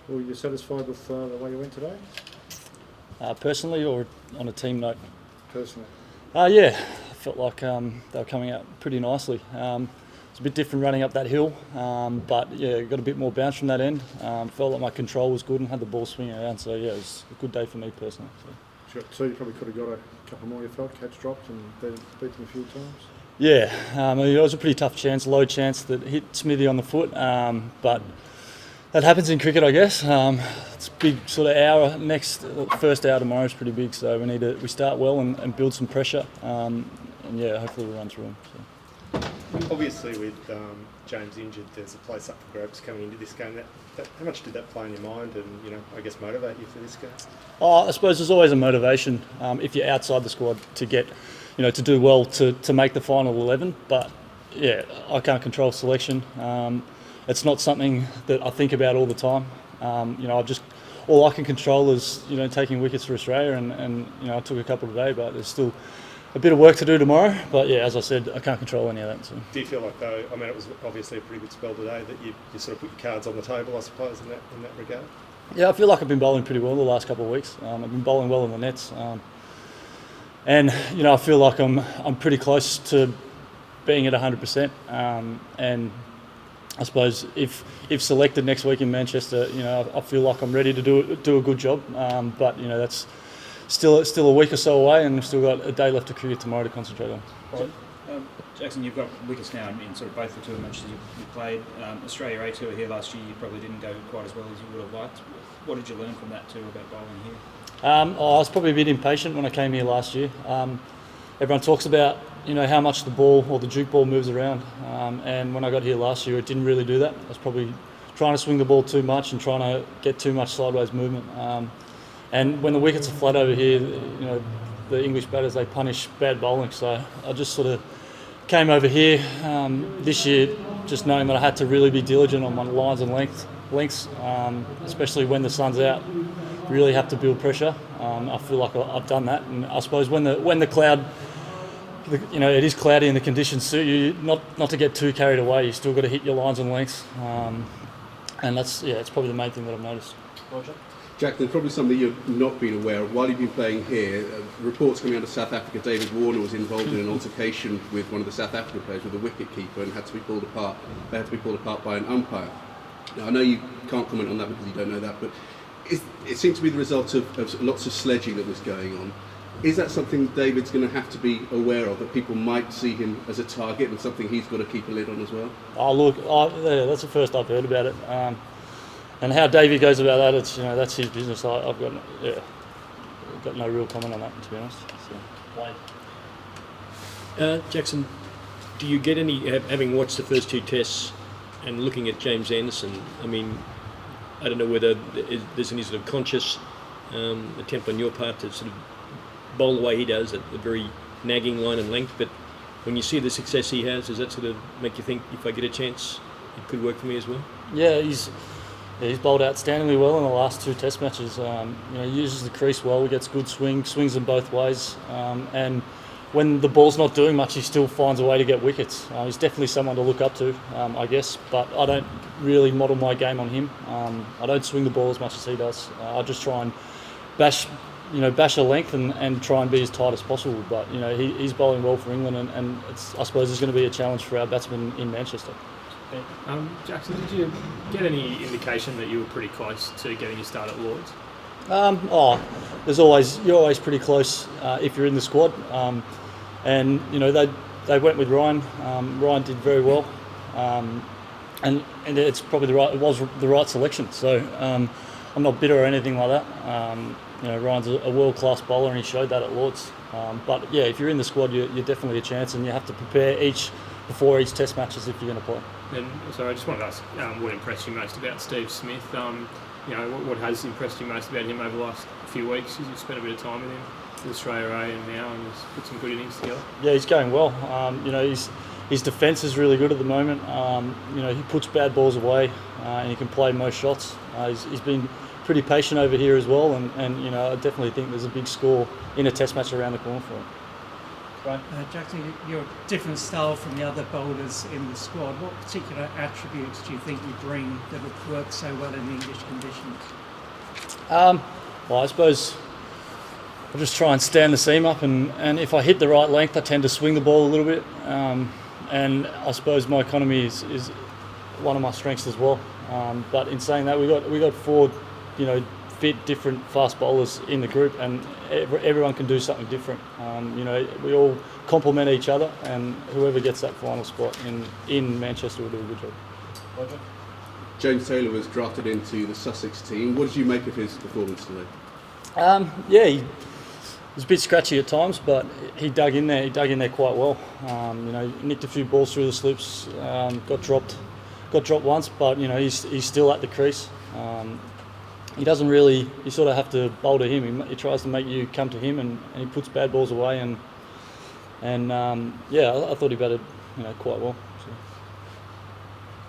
Were you satisfied with the way you went today? Personally, or on a team note? Personally. Yeah, I felt like they were coming out pretty nicely. It's a bit different running up that hill, but yeah, got a bit more bounce from that end. Felt like my control was good and had the ball swinging around, so yeah, it was a good day for me personally. Sure. So you probably could have got a couple more, you felt, catch dropped and beat them a few times? Yeah, it was a pretty tough chance, low chance that hit Smithy on the foot, but that happens in cricket, I guess. It's a big sort of hour. First hour tomorrow is pretty big, so we start well and build some pressure, and yeah, hopefully we'll run through them. So. Obviously, with James injured, there's a place up for grabs coming into this game. How much did that play in your mind, and I guess motivate you for this game? I suppose there's always a motivation if you're outside the squad to get, to do well to make the final 11. But yeah, I can't control selection. It's not something that I think about all the time. All I can control is taking wickets for Australia, and I took a couple today, but there's still a bit of work to do tomorrow. But yeah, as I said, I can't control any of that. So. Do you feel like, though, it was obviously a pretty good spell today, that you sort of put your cards on the table, I suppose, in that regard? Yeah, I feel like I've been bowling pretty well the last couple of weeks. I've been bowling well in the nets, and I feel like I'm pretty close to being at 100%. And I suppose if selected next week in Manchester, I feel like I'm ready to do a good job. But that's still a week or so away, and we've still got a day left of cricket tomorrow to concentrate on. Right. Jackson, you've got wickets now in sort of both the tour matches you played. Australia A Tour here last year, you probably didn't go quite as well as you would have liked. What did you learn from that tour about bowling here? I was probably a bit impatient when I came here last year. Everyone talks about how much the ball or the juke ball moves around, and when I got here last year, it didn't really do that. I was probably trying to swing the ball too much and trying to get too much sideways movement. And when the wickets are flat over here, the English batters, they punish bad bowling. So I just sort of came over here this year just knowing that I had to really be diligent on my lines and lengths, especially when the sun's out. Really have to build pressure. I feel like I've done that, and I suppose when the cloud, it is cloudy and the conditions suit you, not to get too carried away. You still got to hit your lines and lengths, and it's probably the main thing that I've noticed. Roger? Jack, there's probably something you've not been aware of. While you've been playing here, reports coming out of South Africa, David Warner was involved in an altercation with one of the South African players, with a wicket keeper, and had to be pulled apart. They had to be pulled apart by an umpire. Now, I know you can't comment on that because you don't know that, but it seemed to be the result of lots of sledging that was going on. Is that something David's going to have to be aware of, that people might see him as a target and something he's got to keep a lid on as well? Oh, look, that's the first I've heard about it. And how Davey goes about that, that's his business. I've got no real comment on that, to be honest. So. Jackson, do you get any, having watched the first two tests and looking at James Anderson, I don't know whether there's any sort of conscious attempt on your part to sort of bowl the way he does at a very nagging line and length, but when you see the success he has, does that sort of make you think, if I get a chance, it could work for me as well? Yeah, he's bowled outstandingly well in the last two test matches. He uses the crease well, he gets good swings them both ways, and when the ball's not doing much, he still finds a way to get wickets. He's definitely someone to look up to, I guess, but I don't really model my game on him. I don't swing the ball as much as he does. I just try and bash a length and try and be as tight as possible. But he's bowling well for England, and I suppose there's going to be a challenge for our batsmen in Manchester. Jackson, did you get any indication that you were pretty close to getting your start at Lords? You're always pretty close if you're in the squad, and they went with Ryan. Ryan did very well, and it's probably it was the right selection. So I'm not bitter or anything like that. Ryan's a world-class bowler, and he showed that at Lords. But yeah, if you're in the squad, you're definitely a chance, and you have to prepare before each test matches if you're going to play. And so I just wanted to ask what impressed you most about Steve Smith. What has impressed you most about him over the last few weeks? You've spent a bit of time with him with Australia A and now, and he's put some good innings together. Yeah, he's going well. His defence is really good at the moment. He puts bad balls away, and he can play most shots. He's been pretty patient over here as well, and I definitely think there's a big score in a test match around the corner for him. Right. Jackson, you're a different style from the other bowlers in the squad. What particular attributes do you think you bring that would work so well in English conditions? Well, I suppose I just try and stand the seam up, and if I hit the right length, I tend to swing the ball a little bit. And I suppose my economy is one of my strengths as well. But in saying that, we got 4, fit different fast bowlers in the group, and everyone can do something different. We all complement each other, and whoever gets that final spot in Manchester will do a good job. James Taylor was drafted into the Sussex team. What did you make of his performance today? He was a bit scratchy at times, but he dug in there. He dug in there quite well. Nicked a few balls through the slips. Got dropped once, but he's still at the crease. He doesn't really. You sort of have to bowl to him. He tries to make you come to him, and he puts bad balls away. I thought he batted quite well. So.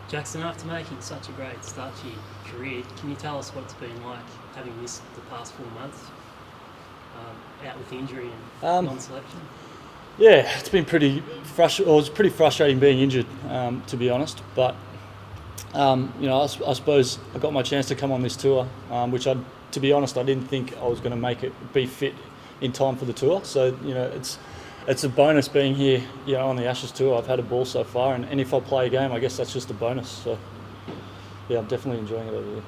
Jackson, after making such a great start to your career, can you tell us what it's been like having missed the past 4 months out with injury and non-selection? Yeah, it's been pretty frustrating being injured, to be honest. But I suppose I got my chance to come on this tour, which to be honest, I didn't think I was going to be fit in time for the tour. So it's a bonus being here, on the Ashes tour. I've had a ball so far, and if I play a game, I guess that's just a bonus. So yeah, I'm definitely enjoying it over there.